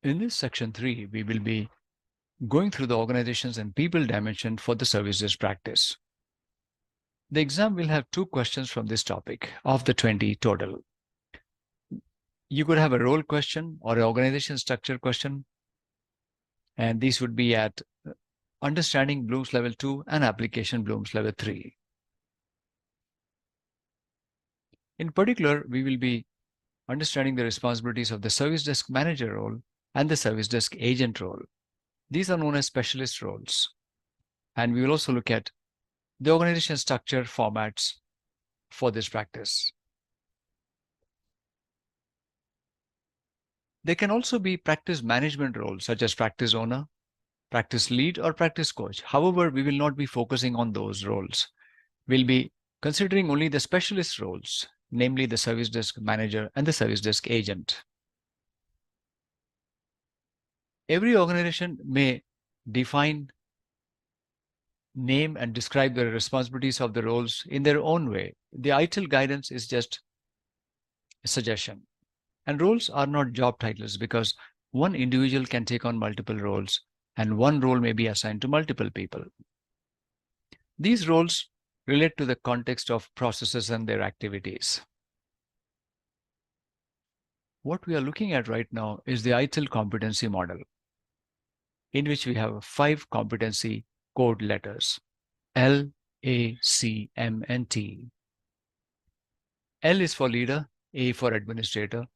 In this section 3, we will be going through the organizations and people dimension for the service desk practice. The exam will have 2 questions from this topic of the 20 total. You could have a role question or an organization structure question, and these would be at Understanding Bloom's Level 2 and Application Bloom's Level 3. In particular, we will be understanding the responsibilities of the service desk manager role and the service desk agent role. These are known as specialist roles. And we will also look at the organization structure formats for this practice. There can also be practice management roles such as practice owner, practice lead, or practice coach. However, we will not be focusing on those roles. We'll be considering only the specialist roles, namely the service desk manager and the service desk agent. Every organization may define, name, and describe the responsibilities of the roles in their own way. The ITIL guidance is just a suggestion. And roles are not job titles because one individual can take on multiple roles and one role may be assigned to multiple people. These roles relate to the context of processes and their activities. What we are looking at right now is the ITIL competency model, in which we have 5 competency code letters: L, A, C, M, and T. L is for leader, A for administrator,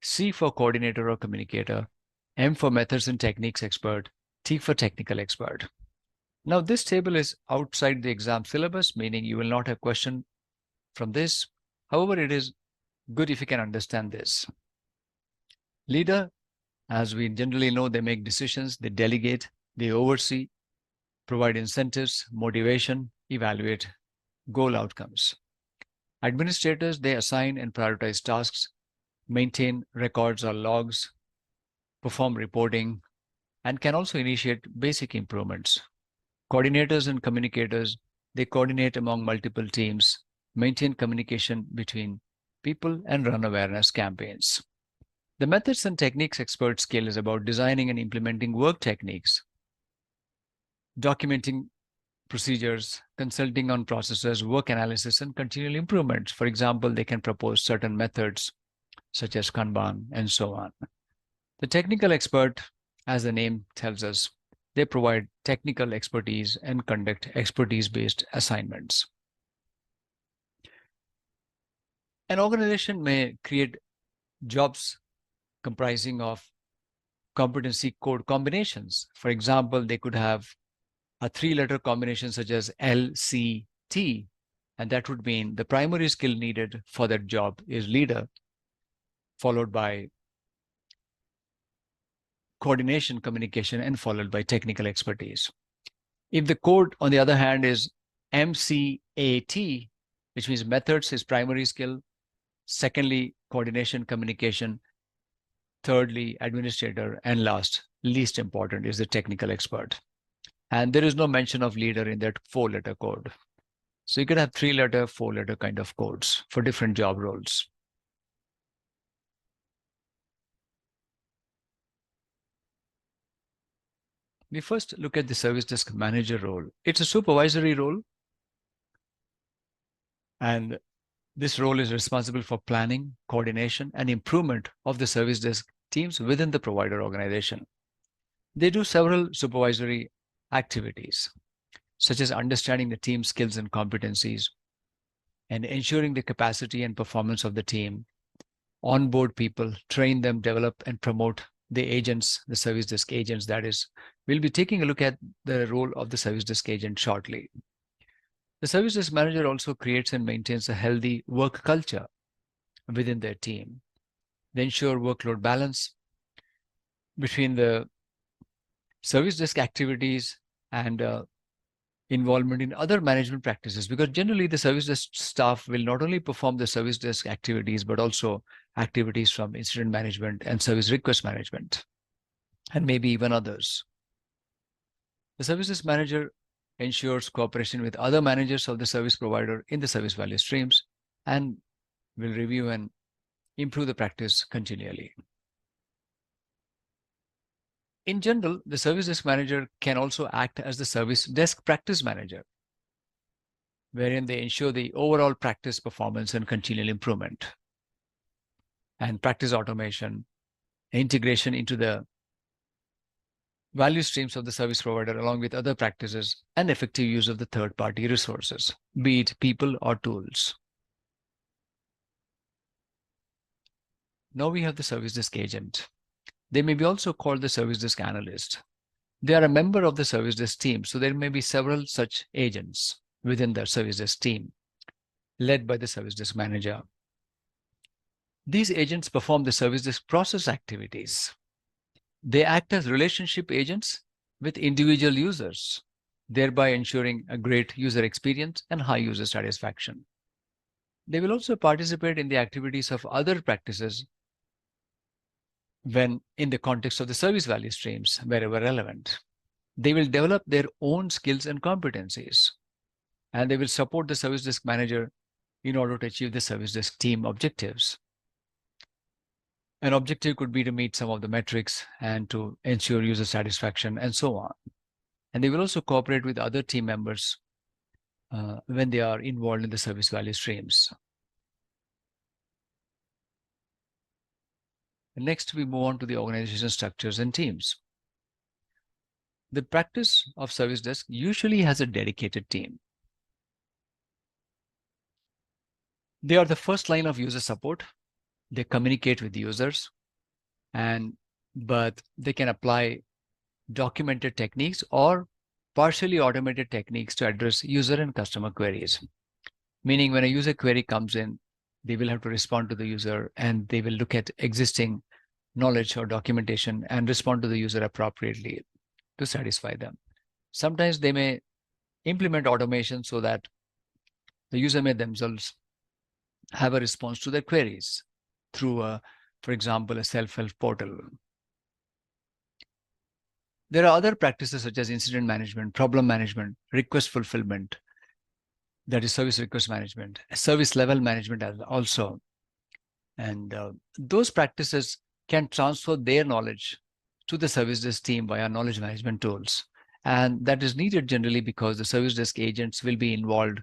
C for coordinator or communicator, M for methods and techniques expert, T for technical expert. Now, this table is outside the exam syllabus, meaning you will not have question from this. However, it is good if you can understand this. Leader, as we generally know, they make decisions, they delegate, they oversee, provide incentives, motivation, evaluate goal outcomes. Administrators, they assign and prioritize tasks, maintain records or logs, perform reporting, and can also initiate basic improvements. Coordinators and communicators, they coordinate among multiple teams, maintain communication between people, and run awareness campaigns. The methods and techniques expert skill is about designing and implementing work techniques, documenting procedures, consulting on processes, work analysis, and continual improvements. For example, they can propose certain methods such as Kanban and so on. The technical expert, as the name tells us, they provide technical expertise and conduct expertise-based assignments. An organization may create jobs comprising of competency code combinations. For example, they could have a 3-letter combination such as LCT, and that would mean the primary skill needed for that job is leader, followed by coordination, communication, and followed by technical expertise. If the code, on the other hand, is MCAT, which means methods is primary skill, secondly, coordination, communication, thirdly, administrator, and last, least important, is the technical expert. And there is no mention of leader in that 4-letter code. So you could have 3-letter, 4-letter kind of codes for different job roles. We first look at the service desk manager role. It's a supervisory role, and this role is responsible for planning, coordination, and improvement of the service desk teams within the provider organization. They do several supervisory activities, such as understanding the team's skills and competencies, and ensuring the capacity and performance of the team, onboard people, train them, develop, and promote the agents, the service desk agents, that is. We'll be taking a look at the role of the service desk agent shortly. The service desk manager also creates and maintains a healthy work culture within their team. They ensure workload balance between the service desk activities and involvement in other management practices, because generally the service desk staff will not only perform the service desk activities, but also activities from incident management and service request management, and maybe even others. The service desk manager ensures cooperation with other managers of the service provider in the service value streams and will review and improve the practice continually. In general, the service desk manager can also act as the service desk practice manager, wherein they ensure the overall practice performance and continual improvement and practice automation, integration into the value streams of the service provider along with other practices, and effective use of the third-party resources, be it people or tools. Now we have the service desk agent. They may be also called the service desk analyst. They are a member of the service desk team, so there may be several such agents within the service desk team, led by the service desk manager. These agents perform the service desk process activities. They act as relationship agents with individual users, thereby ensuring a great user experience and high user satisfaction. They will also participate in the activities of other practices when in the context of the service value streams, wherever relevant. They will develop their own skills and competencies, and they will support the service desk manager in order to achieve the service desk team objectives. An objective could be to meet some of the metrics and to ensure user satisfaction and so on. And they will also cooperate with other team members when they are involved in the service value streams. Next, we move on to the organization structures and teams. The practice of service desk usually has a dedicated team. They are the first line of user support. They communicate with users, but they can apply documented techniques or partially automated techniques to address user and customer queries. Meaning when a user query comes in, they will have to respond to the user and they will look at existing knowledge or documentation and respond to the user appropriately to satisfy them. Sometimes they may implement automation so that the user may themselves have a response to their queries through, for example, a self-help portal. There are other practices such as incident management, problem management, request fulfillment, that is service request management, service level management also. And those practices can transfer their knowledge to the service desk team via knowledge management tools. And that is needed generally because the service desk agents will be involved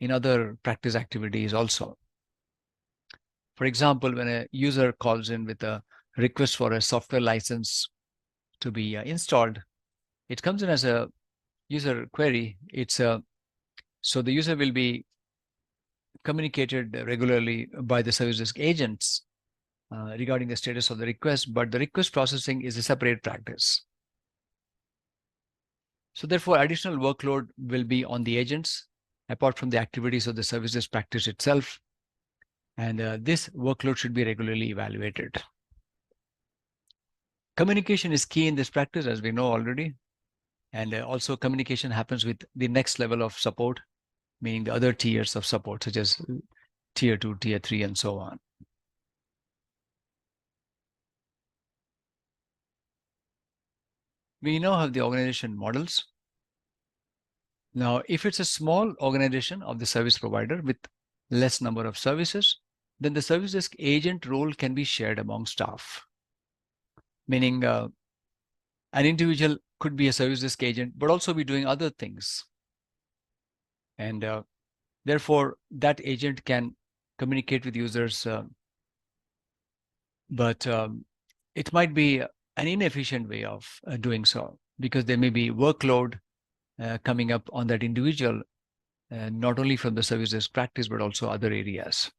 in other practice activities also. For example, when a user calls in with a request for a software license to be installed, it comes in as a user query. So the user will be communicated regularly by the service desk agents regarding the status of the request, but the request processing is a separate practice. So therefore, additional workload will be on the agents apart from the activities of the service desk practice itself. And this workload should be regularly evaluated. Communication is key in this practice, as we know already. And also communication happens with the next level of support, meaning the other tiers of support, such as tier 2, tier 3, and so on. We now have the organization models. Now, if it's a small organization of the service provider with less number of services, then the service desk agent role can be shared among staff. Meaning an individual could be a service desk agent, but also be doing other things. And therefore, that agent can communicate with users, but it might be an inefficient way of doing so because there may be workload coming up on that individual, not only from the service desk practice, but also other areas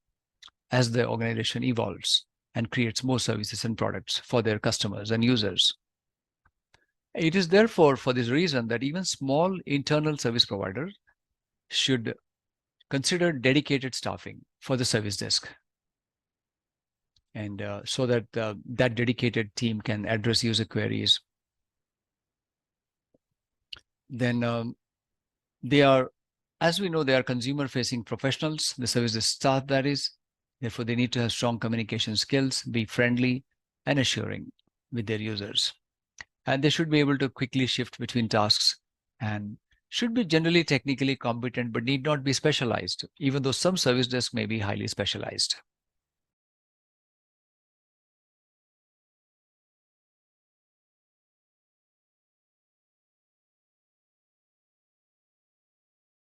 as the organization evolves and creates more services and products for their customers and users. It is therefore for this reason that even small internal service providers should consider dedicated staffing for the service desk. And so that that dedicated team can address user queries. Then they are, as we know, they are consumer-facing professionals, the service desk staff that is. Therefore, they need to have strong communication skills, be friendly and assuring with their users. And they should be able to quickly shift between tasks and should be generally technically competent, but need not be specialized, even though some service desks may be highly specialized.